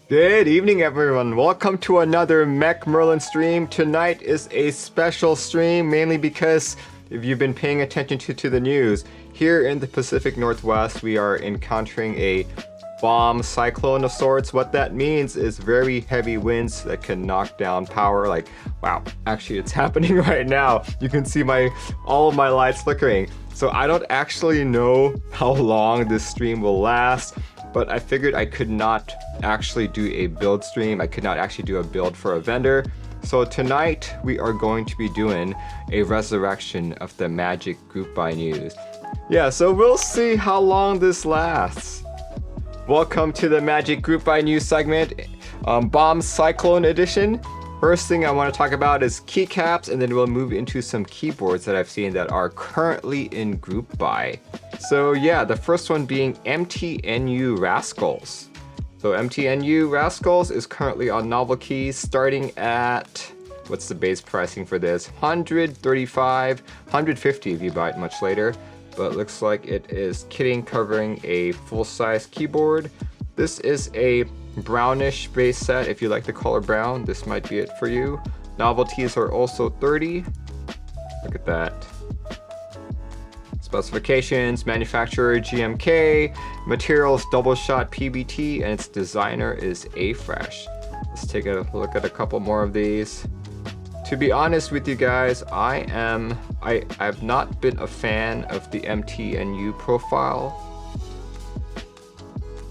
Good evening, everyone. Welcome to another Mech Merlin stream. Tonight is a special stream, mainly because if you've been paying attention to the news, here in the Pacific Northwest, we are encountering a bomb cyclone of sorts. What that means is very heavy winds that can knock down power. Like, wow, actually it's happening right now. You can see all of my lights flickering. So I don't actually know how long this stream will last, but I figured I could not actually do a build stream. I could not actually do a build for a vendor. So tonight we are going to be doing a resurrection of the Magic Group Buy news. Yeah, so we'll see how long this lasts. Welcome to the Magic Group Buy news segment, Bomb Cyclone edition. First thing I want to talk about is keycaps, and then we'll move into some keyboards that I've seen that are currently in group buy. So yeah, the first one being MTNU Rascals. So MTNU Rascals is currently on novel keys starting at, what's the base pricing for this? 135, 150 if you buy it much later. But looks like it is kitting covering a full-size keyboard. This is a brownish base set. If you like the color brown, this might be it for you. Novelties are also 30. Look at that. Specifications, manufacturer GMK, materials double shot PBT, and its designer is A-Fresh. Let's take a look at a couple more of these. To be honest with you guys, I've not been a fan of the MTNU profile.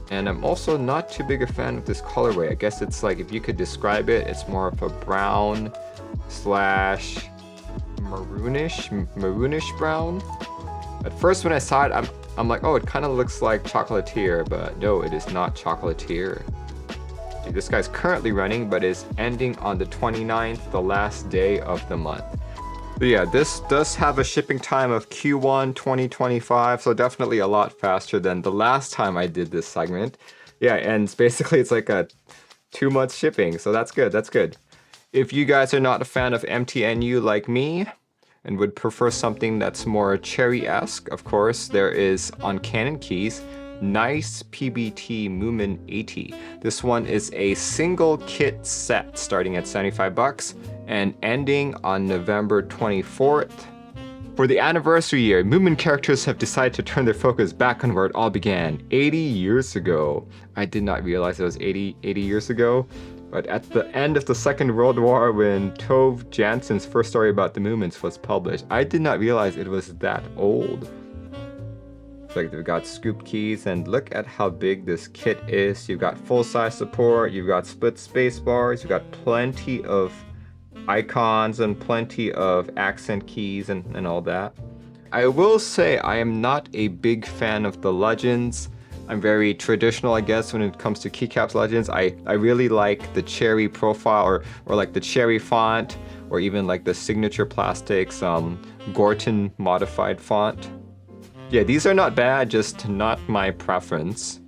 And I'm also not too big a fan of this colorway. I guess it's like, if you could describe it, it's more of a brown slash maroonish brown. At first when I saw it, I'm like, oh, it kind of looks like chocolatier, but no, it is not chocolatier. Okay, this guy's currently running, but is ending on the 29th, the last day of the month. So yeah, this does have a shipping time of Q1 2025, so definitely a lot faster than the last time I did this segment. Yeah, and basically it's like a 2-month shipping, so that's good, that's good. If you guys are not a fan of MTNU like me, and would prefer something that's more cherry-esque, of course, there is on Canon keys, NicePBT Moomin 80. This one is a single kit set starting at 75 bucks and ending on November 24th. For the anniversary year, Moomin characters have decided to turn their focus back on where it all began, 80 years ago. I did not realize it was 80 years ago. But at the end of the Second World War, when Tove Jansson's first story about the Moomins was published, I did not realize it was that old. It's like they've got scoop keys, and look at how big this kit is. You've got full-size support, you've got split space bars, you've got plenty of icons and plenty of accent keys and all that. I will say I am not a big fan of the legends. I'm very traditional, I guess, when it comes to Keycaps Legends. I really like the cherry profile or like the cherry font, or even like the signature plastics Gorton modified font. Yeah, these are not bad, just not my preference.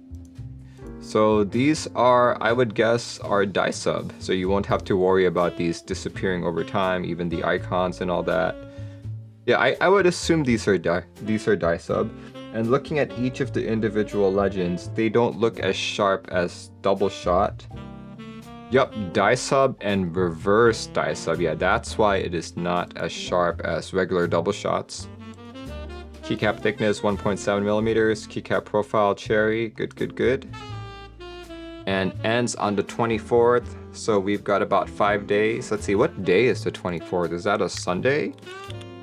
So these are, I would guess, are die sub, so you won't have to worry about these disappearing over time, even the icons and all that. Yeah, I would assume these are die sub. And looking at each of the individual legends, they don't look as sharp as double shot. Yup, die sub and reverse die sub. Yeah, that's why it is not as sharp as regular double shots. Keycap thickness 1.7 millimeters. Keycap profile cherry. Good. And ends on the 24th. So we've got about 5 days. Let's see, what day is the 24th? Is that a Sunday?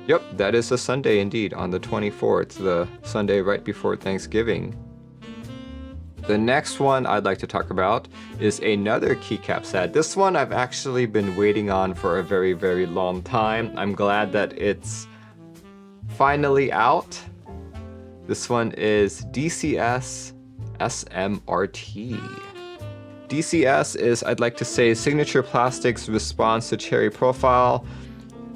Yep, that is a Sunday indeed, on the 24th, the Sunday right before Thanksgiving. The next one I'd like to talk about is another keycap set. This one I've actually been waiting on for a very, very long time. I'm glad that it's finally out. This one is DCS SMRT. DCS is, I'd like to say, Signature Plastics Response to Cherry Profile.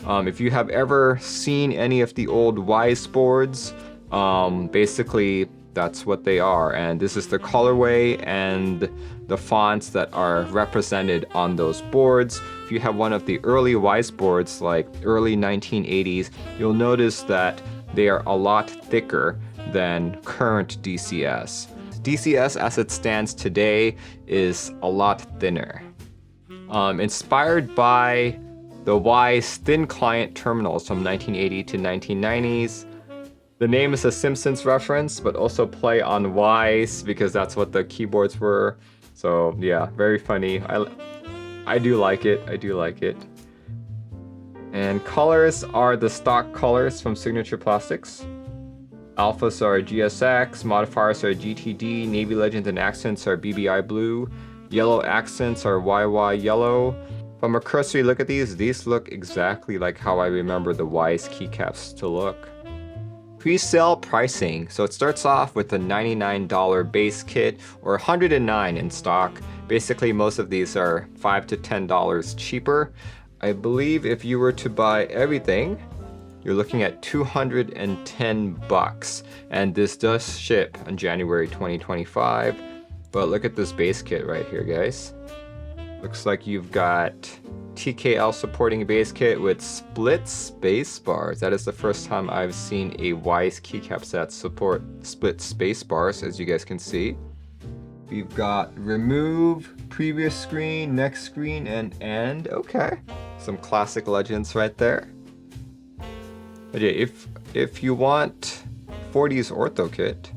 If you have ever seen any of the old Wise boards, basically that's what they are, and this is the colorway and the fonts that are represented on those boards. If you have one of the early Wise boards, like early 1980s, you'll notice that they are a lot thicker than current DCS. DCS as it stands today is a lot thinner. Inspired by the Wyze thin client terminals from 1980 to 1990s. The name is a Simpsons reference, but also play on Wyze because that's what the keyboards were. So yeah, very funny. I do like it. I do like it. And colors are the stock colors from Signature Plastics. Alphas are GSX, modifiers are GTD, Navy Legends and accents are BBI blue, yellow accents are YY yellow. From a cursory look at these look exactly like how I remember the Wyze keycaps to look. Pre-sale pricing. So it starts off with a $99 base kit or $109 in stock. Basically most of these are $5 to $10 cheaper. I believe if you were to buy everything, you're looking at $210, and this does ship in January 2025. But look at this base kit right here, guys. Looks like you've got TKL supporting a base kit with split space bars. That is the first time I've seen a Wyze keycap set support split space bars, as you guys can see. We've got remove, previous screen, next screen, and end. Okay, some classic legends right there. But yeah, if you want 40s ortho kit,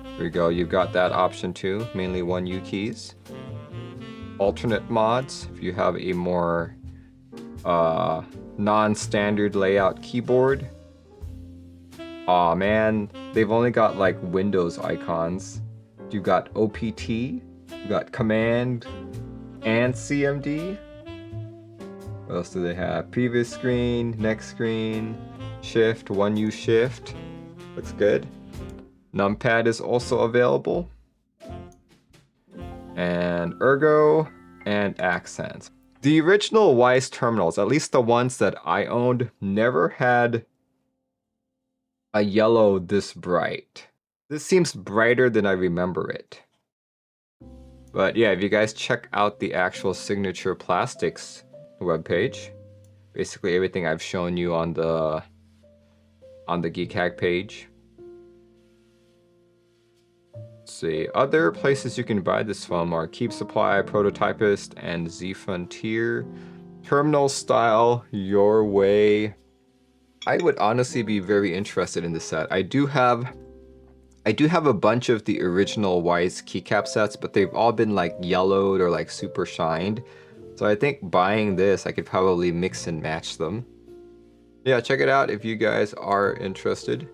there you go, you've got that option too, mainly 1U keys. Alternate mods, if you have a more non-standard layout keyboard. Aw man, they've only got like Windows icons. You've got OPT, you've got Command, and CMD. What else do they have? Previous screen, next screen, Shift, 1U Shift. Looks good. Numpad is also available. And Ergo and Accents. The original Wyze terminals, at least the ones that I owned, never had a yellow this bright. This seems brighter than I remember it. But yeah, if you guys check out the actual Signature Plastics webpage, basically everything I've shown you on the Geekhack page. Let's see, other places you can buy this from are Keep Supply, Prototypist, and Z Frontier. Terminal style, your way. I would honestly be very interested in this set. I do have a bunch of the original Wyze keycap sets, but they've all been like yellowed or like super shined. So I think buying this, I could probably mix and match them. Yeah, check it out if you guys are interested.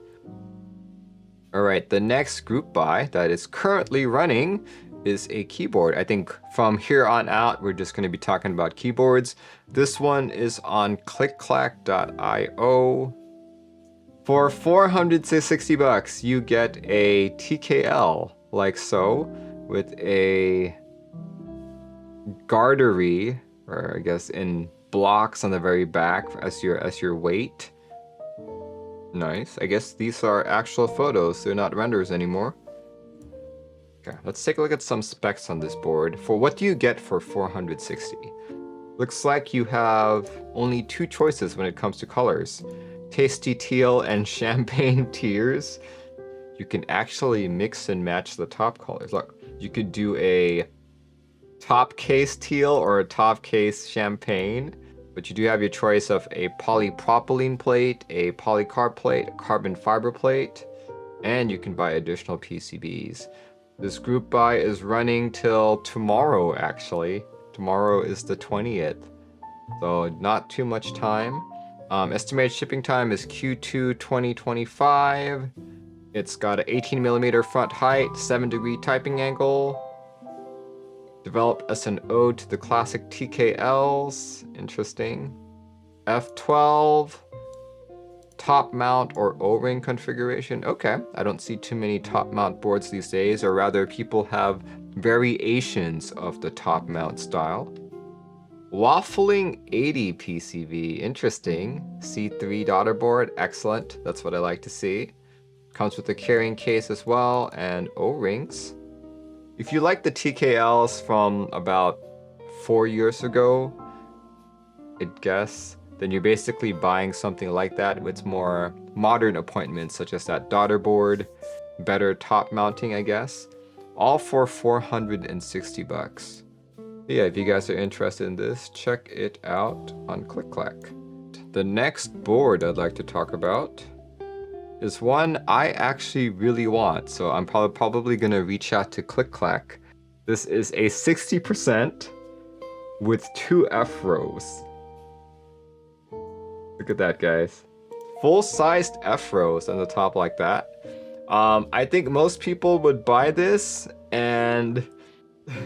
Alright, the next group buy that is currently running is a keyboard. I think from here on out, we're just going to be talking about keyboards. This one is on clickclack.io. For $460, you get a TKL, like so, with a Garderie, or I guess in blocks on the very back as your weight. Nice. I guess these are actual photos, they're not renders anymore. Okay, let's take a look at some specs on this board. For what do you get for 460? Looks like you have only two choices when it comes to colors. Tasty teal and champagne tears. You can actually mix and match the top colors. Look, you could do a top case teal or a top case champagne, but you do have your choice of a polypropylene plate, a polycarb plate, a carbon fiber plate, and you can buy additional PCBs. This group buy is running till tomorrow, actually. Tomorrow is the 20th, so not too much time. Estimated shipping time is Q2 2025. It's got an 18mm front height, 7-degree typing angle. Developed as an ode to the classic TKLs. Interesting. F12. Top mount or O-ring configuration. Okay, I don't see too many top mount boards these days, or rather people have variations of the top mount style. Waffling 80 PCB, interesting. C3 daughter board, excellent. That's what I like to see. Comes with a carrying case as well, and O-rings. If you like the TKLs from about 4 years ago, I guess, then you're basically buying something like that with more modern appointments, such as that daughter board, better top mounting, I guess. all for 460 bucks. Yeah, if you guys are interested in this, check it out on Click-Clack. The next board I'd like to talk about is one I actually really want, so I'm probably gonna reach out to Click-Clack. This is a 60% with 2 F rows. Look at that, guys. Full-sized F rows on the top like that. I think most people would buy this and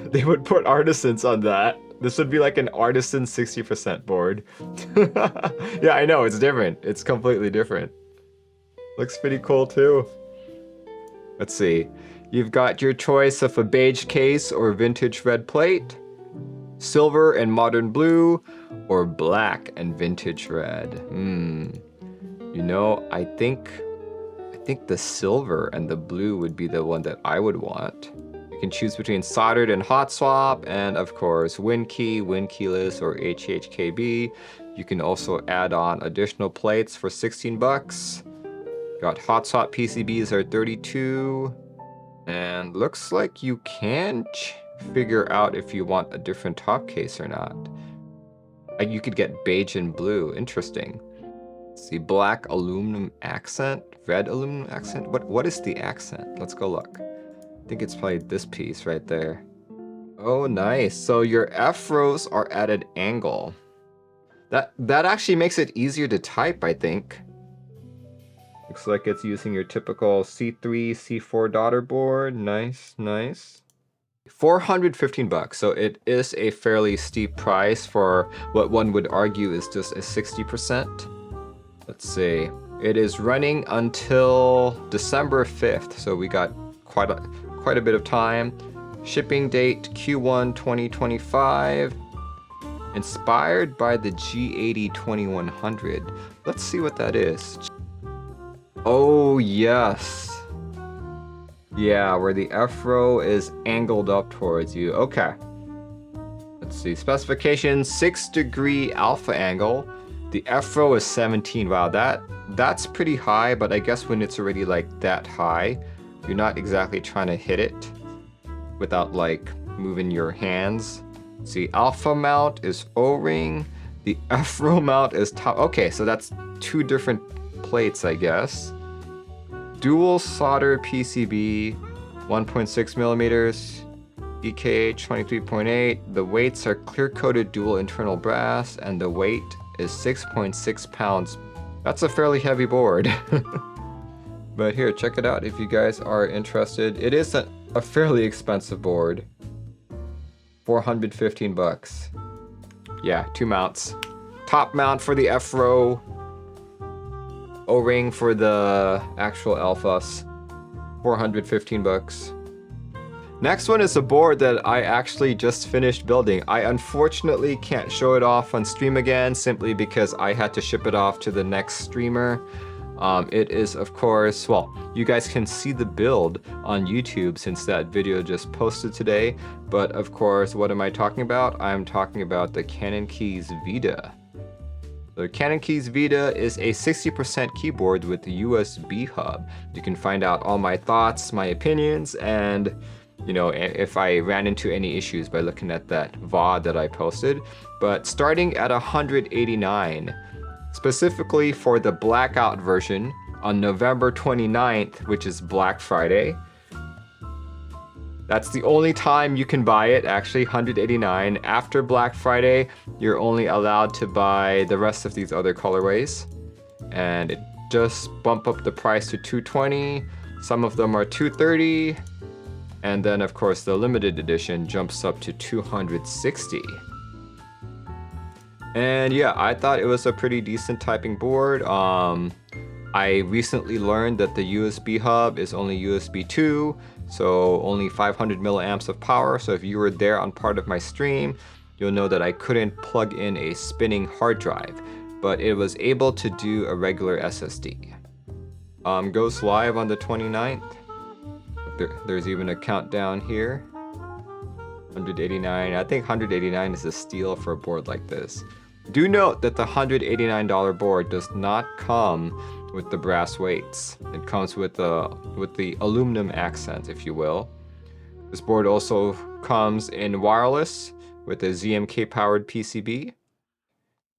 they would put artisans on that. This would be like an artisan 60% board. Yeah, I know, it's different. It's completely different. Looks pretty cool too. Let's see. You've got your choice of a beige case or vintage red plate, silver and modern blue, or black and vintage red. You know, I think the silver and the blue would be the one that I would want. You can choose between soldered and hot swap, and of course WinKey, WinKeyless, or HHKB. You can also add on additional plates for 16 bucks. Got hot swap PCBs are 32, and looks like you can figure out if you want a different top case or not. You could get beige and blue. Interesting. Let's see, black aluminum accent, red aluminum accent. What is the accent? Let's go look. I think it's probably this piece right there. Oh, nice. So your F rows are at an angle. That actually makes it easier to type, I think. Looks like it's using your typical C3, C4 daughter board. Nice, nice. 415 bucks. So it is a fairly steep price for what one would argue is just a 60%. Let's see. It is running until December 5th. So we got quite a bit of time. Shipping date Q1 2025. Inspired by the G80 2100. Let's see what that is. Oh, yes. Yeah, where the F row is angled up towards you. Okay. Let's see. Specification 6-degree alpha angle. The F row is 17. Wow, that's pretty high, but I guess when it's already like that high, you're not exactly trying to hit it without like moving your hands. See, alpha mount is O-ring. The F row mount is top. Okay, so that's 2 different plates, I guess. Dual solder PCB, 1.6 millimeters, EKH 23.8. The weights are clear-coated dual internal brass, and the weight is 6.6 pounds. That's a fairly heavy board. But here, check it out if you guys are interested. It is a fairly expensive board. 415 bucks. Yeah, 2 mounts. Top mount for the F row. O-ring for the actual alphas. 415 bucks. Next one is a board that I actually just finished building. I unfortunately can't show it off on stream again simply because I had to ship it off to the next streamer. It is, of course, well, you guys can see the build on YouTube since that video just posted today. But of course, what am I talking about? I'm talking about the Canon Keys Vida. The Canon Keys Vida is a 60% keyboard with the USB hub. You can find out all my thoughts, my opinions, and you know, if I ran into any issues by looking at that VOD that I posted. But starting at 189, specifically for the blackout version on November 29th, which is Black Friday. That's the only time you can buy it, actually, 189. After Black Friday, you're only allowed to buy the rest of these other colorways. And it just bumped up the price to 220. Some of them are 230. And then, of course, the limited edition jumps up to 260. And yeah, I thought it was a pretty decent typing board. I recently learned that the USB hub is only USB 2, so only 500 milliamps of power. So if you were there on part of my stream, you'll know that I couldn't plug in a spinning hard drive, but it was able to do a regular SSD. Goes live on the 29th. There's even a countdown here. 189. I think 189 is a steal for a board like this. Do note that the $189 board does not come with the brass weights. It comes with the aluminum accent, if you will. This board also comes in wireless with a ZMK powered PCB.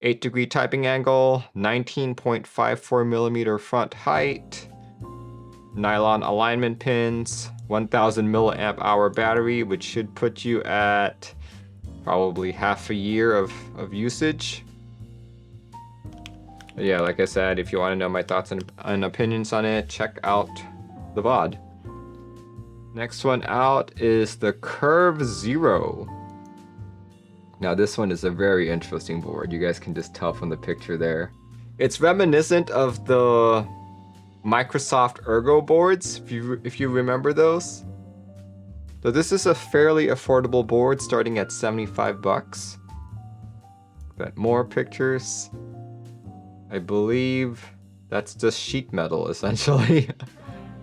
8-degree typing angle, 19.54mm front height, nylon alignment pins, 1000 milliamp hour battery, which should put you at probably half a year of usage. But yeah, like I said, if you want to know my thoughts and opinions on it, check out the VOD. Next one out is the Curve Zero. Now this one is a very interesting board. You guys can just tell from the picture there. It's reminiscent of the Microsoft Ergo boards, if you remember those. So this is a fairly affordable board starting at 75 bucks. Got more pictures. I believe that's just sheet metal essentially.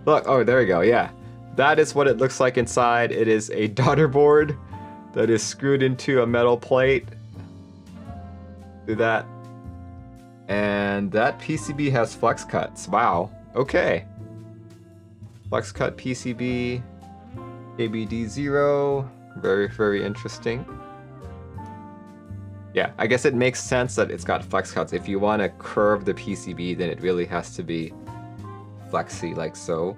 Look, oh there we go, yeah. That is what it looks like inside. It is a daughter board that is screwed into a metal plate. Do that. And that PCB has flex cuts. Wow. Okay. Flex cut PCB. KBD0. Very, very interesting. Yeah, I guess it makes sense that it's got flex cuts. If you want to curve the PCB, then it really has to be flexy like so.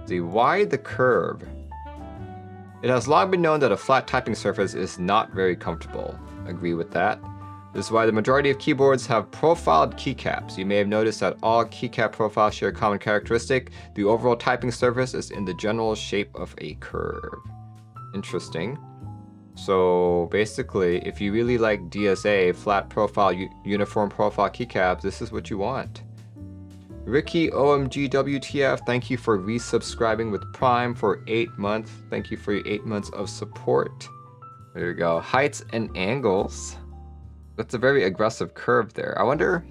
See, why the curve? It has long been known that a flat typing surface is not very comfortable. Agree with that. This is why the majority of keyboards have profiled keycaps. You may have noticed that all keycap profiles share a common characteristic. The overall typing surface is in the general shape of a curve. Interesting. So basically, if you really like DSA, flat profile, uniform profile keycaps, this is what you want. Ricky OMG WTF, thank you for resubscribing with Prime for 8 months. Thank you for your 8 months of support. There you go. Heights and angles. That's a very aggressive curve there. I wonder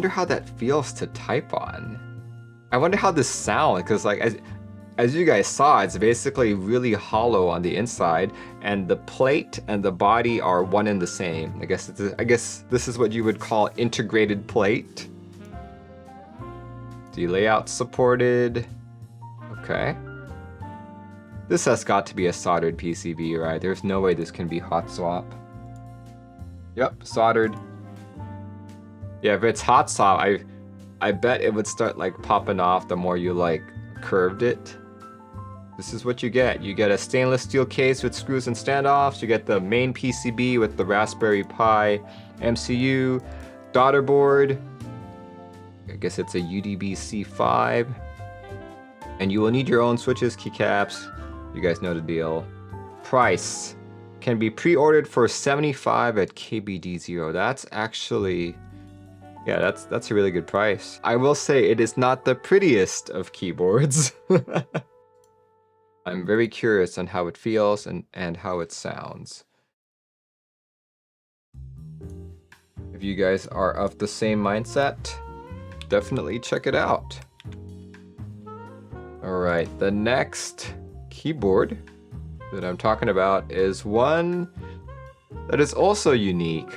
how that feels to type on. I wonder how this sounds, because like as you guys saw, it's basically really hollow on the inside, and the plate and the body are one and the same. I guess this is what you would call integrated plate. The layout supported. Okay. This has got to be a soldered PCB, right? There's no way this can be hot swap. Yep, soldered. Yeah, if it's hot swap, I bet it would start like popping off the more you like curved it. This is what you get. You get a stainless steel case with screws and standoffs. You get the main PCB with the Raspberry Pi MCU, daughter board. I guess it's a UDB C5. And you will need your own switches, keycaps. You guys know the deal. Price can be pre-ordered for $75 at KBD0. That's actually, yeah, that's a really good price. I will say it is not the prettiest of keyboards. I'm very curious on how it feels and how it sounds. If you guys are of the same mindset, definitely check it out. Alright, the next keyboard that I'm talking about is one that is also unique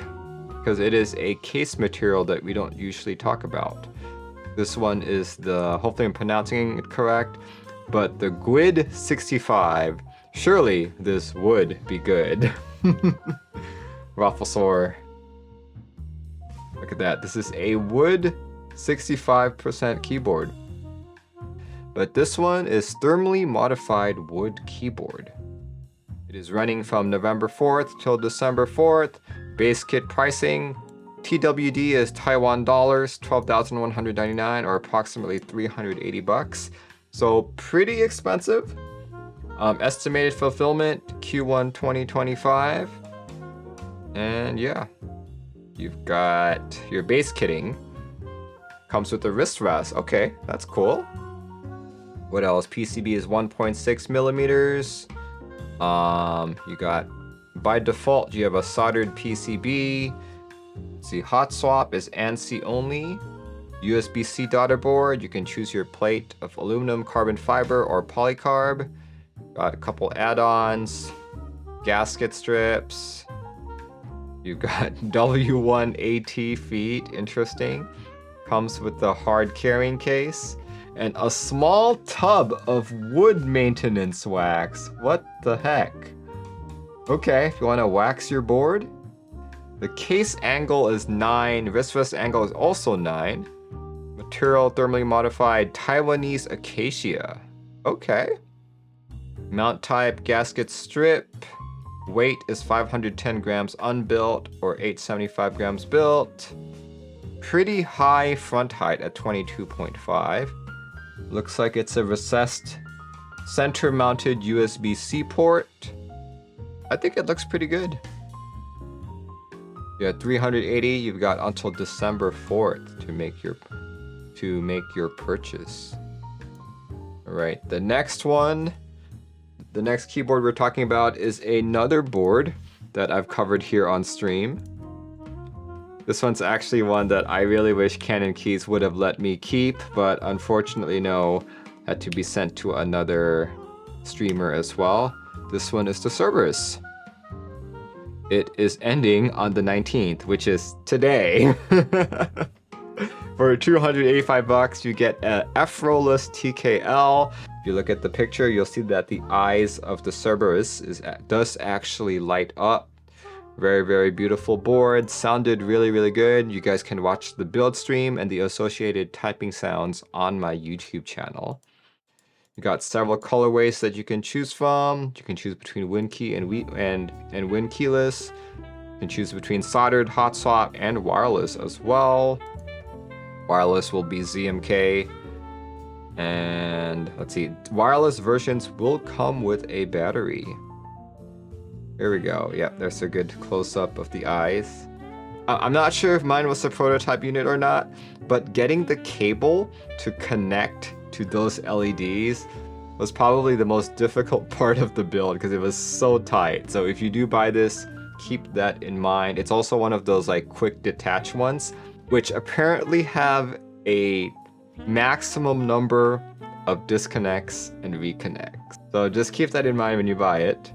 because it is a case material that we don't usually talk about. This one is the, hopefully I'm pronouncing it correct, but the GWID 65. Surely this would be good. Rafflesaur. Look at that. This is a wood 65% keyboard. But this one is thermally modified wood keyboard. It is running from November 4th till December 4th. Base kit pricing. TWD is Taiwan dollars, 12,199 or approximately 380 bucks. So pretty expensive. Estimated fulfillment Q1 2025. And yeah, you've got your base kitting. Comes with the wrist rest. Okay, that's cool. What else? PCB is 1.6 millimeters. You got, by default, you have a soldered PCB. Let's see, hot swap is ANSI only. USB-C daughter board. You can choose your plate of aluminum, carbon fiber, or polycarb. Got a couple add-ons. Gasket strips. You've got W1 AT feet. Interesting. Comes with the hard carrying case. and a small tub of wood maintenance wax. What the heck? Okay, if you want to wax your board. The case angle is 9, wrist rest angle is also 9. Material thermally modified Taiwanese acacia. Okay. Mount type gasket strip. Weight is 510 grams unbuilt or 875 grams built. Pretty high front height at 22.5. Looks like it's a recessed center mounted USB-C port. I think it looks pretty good. Yeah, 380. You've got until December 4th to make your purchase. All right, the next keyboard we're talking about is another board that I've covered here on stream. This one's actually one that I really wish Canon Keys would have let me keep, but unfortunately no, had to be sent to another streamer as well. This one is the Cerberus. It is ending on the 19th, which is today. For 285 bucks, you get a F-Rollless TKL. If you look at the picture, you'll see that the eyes of the Cerberus does actually light up. Very, very beautiful board. Sounded really, really good. You guys can watch the build stream and the associated typing sounds on my YouTube channel. You got several colorways that you can choose from. You can choose between WinKey and WinKeyless. You can choose between soldered, hot swap, and wireless as well. Wireless will be ZMK. And let's see, wireless versions will come with a battery. Here we go. Yep, there's a good close-up of the eyes. I'm not sure if mine was a prototype unit or not, but getting the cable to connect to those LEDs was probably the most difficult part of the build because it was so tight. So if you do buy this, keep that in mind. It's also one of those like quick detach ones, which apparently have a maximum number of disconnects and reconnects. So just keep that in mind when you buy it.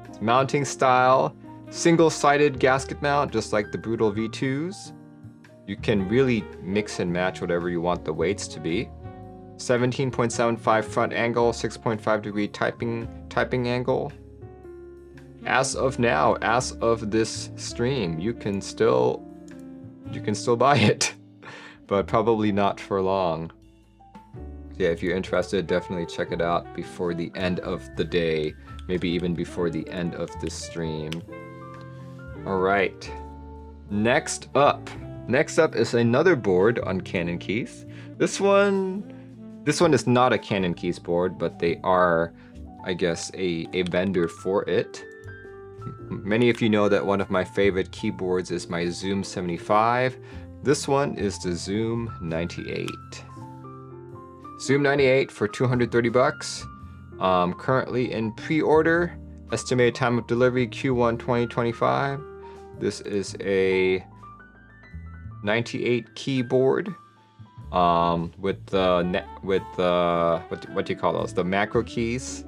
It's mounting style, single-sided gasket mount, just like the Brutal V2s. You can really mix and match whatever you want the weights to be. 17.75 front angle, 6.5 degree typing angle. As of now, as of this stream, you can still buy it, but probably not for long. Yeah, if you're interested, definitely check it out before the end of the day, maybe even before the end of this stream. All right, next up is another board on Canon Keys. This one is not a Canon Keys board, but they are, I guess, a vendor for it. Many of you know that one of my favorite keyboards is my Zoom 75. This one is the Zoom 98. Zoom 98 for 230 bucks. Currently in pre-order. Estimated time of delivery Q1 2025. This is a 98 keyboard. With the what do you call those? The macro keys.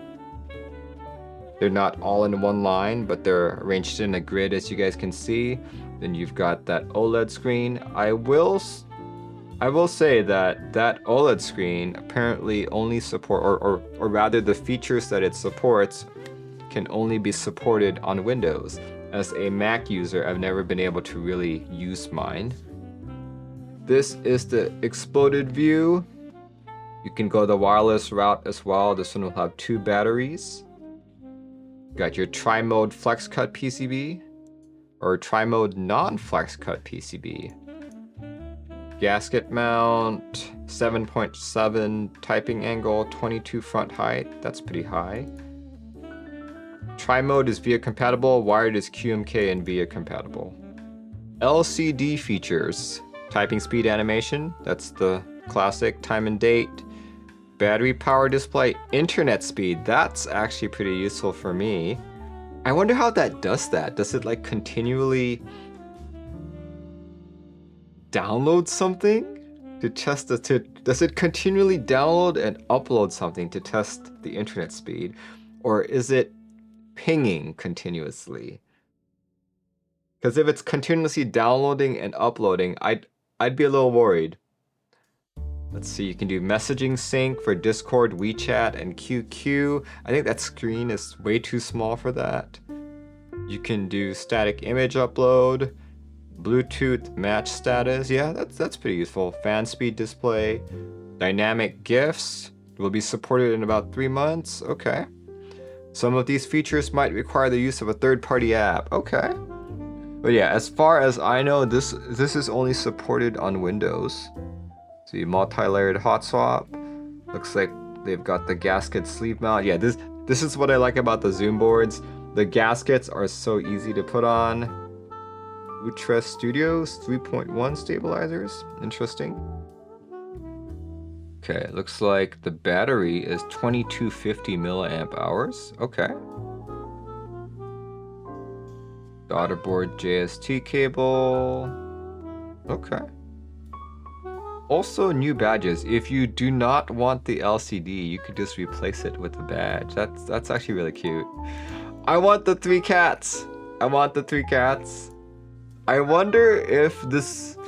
They're not all in one line, but they're arranged in a grid, as you guys can see. Then you've got that OLED screen. I will say that OLED screen apparently only support, or rather the features that it supports can only be supported on Windows. As a Mac user, I've never been able to really use mine. This is the exploded view. You can go the wireless route as well. This one will have 2 batteries. Got your tri-mode flex cut PCB or tri-mode non-flex cut PCB. Gasket mount, 7.7 typing angle, 22 front height. That's pretty high. Tri-mode is VIA compatible, wired is QMK and VIA compatible. LCD features. Typing speed animation, that's the classic. Time and date, battery power display, internet speed. That's actually pretty useful for me. I wonder how that does that. Does it like continually download something to test does it continually download and upload something to test the internet speed? Or is it pinging continuously? Because if it's continuously downloading and uploading, I'd be a little worried. Let's see, you can do messaging sync for Discord, WeChat, and QQ. I think that screen is way too small for that. You can do static image upload, Bluetooth match status. Yeah, that's pretty useful. Fan speed display, dynamic GIFs will be supported in about 3 months. Okay. Some of these features might require the use of a third-party app. Okay. But yeah, as far as I know, this is only supported on Windows. See, multi-layered hot swap. Looks like they've got the gasket sleeve mount. Yeah, this is what I like about the Zoom boards. The gaskets are so easy to put on. Ultra Studios 3.1 stabilizers. Interesting. Okay, looks like the battery is 2250 milliamp hours. Okay. Daughterboard JST cable. Okay. Also, new badges. If you do not want the LCD, you could just replace it with the badge. That's actually really cute. I want the 3 cats. I want the 3 cats. I wonder if this...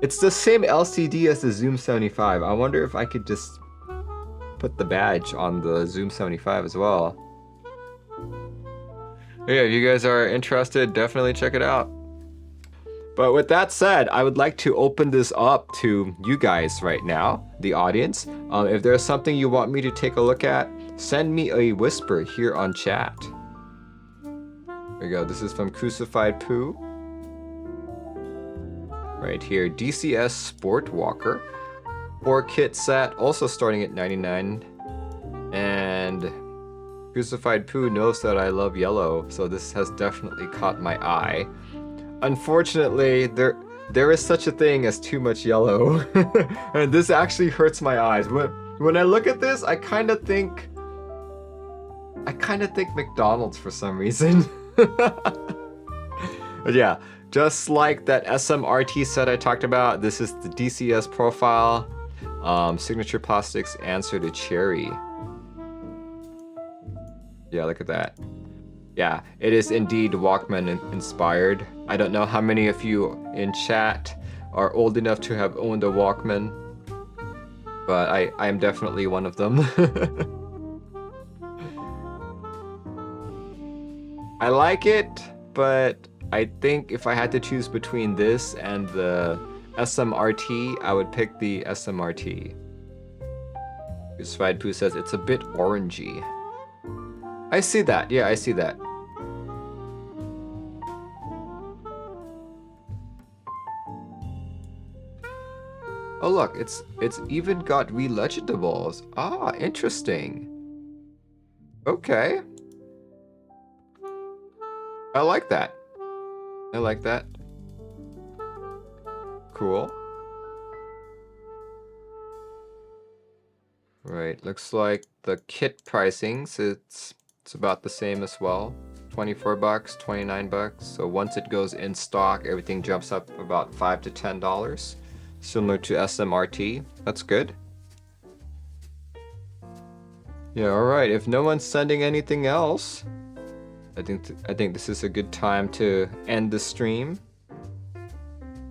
It's the same LCD as the Zoom 75. I wonder if I could just put the badge on the Zoom 75 as well. Yeah, if you guys are interested, definitely check it out. But with that said, I would like to open this up to you guys right now, the audience. If there's something you want me to take a look at, send me a whisper here on chat. There we go. This is from Crucified Poo. Right here, DCS Sport Walker. 4 kit set, also starting at 99. And Crucified Poo knows that I love yellow, so this has definitely caught my eye. Unfortunately, there is such a thing as too much yellow. And this actually hurts my eyes. When I look at this, I kind of think McDonald's for some reason. But yeah, just like that SMRT set I talked about, this is the DCS profile. Signature Plastics answer to Cherry. Yeah, look at that. Yeah, it is indeed Walkman inspired. I don't know how many of you in chat are old enough to have owned a Walkman, but I am definitely one of them. I like it, but I think if I had to choose between this and the SMRT, I would pick the SMRT. Crucified Poo says it's a bit orangey. I see that, yeah, I see that. Oh look, it's even got relegitables. Ah, interesting. Okay. I like that. I like that. Cool. Right, looks like the kit pricings, it's about the same as well. 24 bucks, 29 bucks. So once it goes in stock, everything jumps up about $5 to $10. Similar to SMRT. That's good. Yeah, alright. If no one's sending anything else, I think this is a good time to end the stream.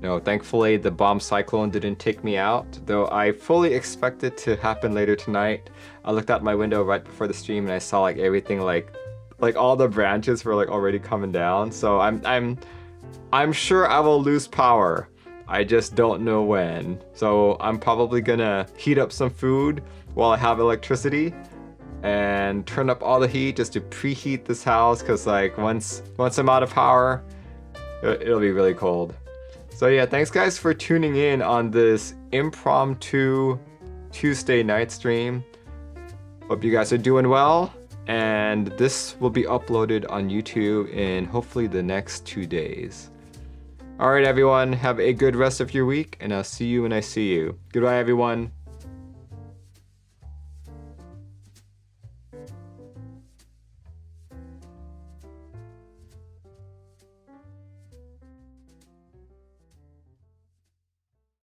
No, thankfully the bomb cyclone didn't take me out, though I fully expect it to happen later tonight. I looked out my window right before the stream and I saw like everything like all the branches were like already coming down. So I'm sure I will lose power. I just don't know when. So I'm probably gonna heat up some food while I have electricity and turn up all the heat just to preheat this house, because like once I'm out of power, it'll be really cold. So yeah, thanks guys for tuning in on this impromptu Tuesday night stream. Hope you guys are doing well, and this will be uploaded on YouTube in hopefully the next 2 days. Alright everyone, have a good rest of your week, and I'll see you when I see you. Goodbye everyone.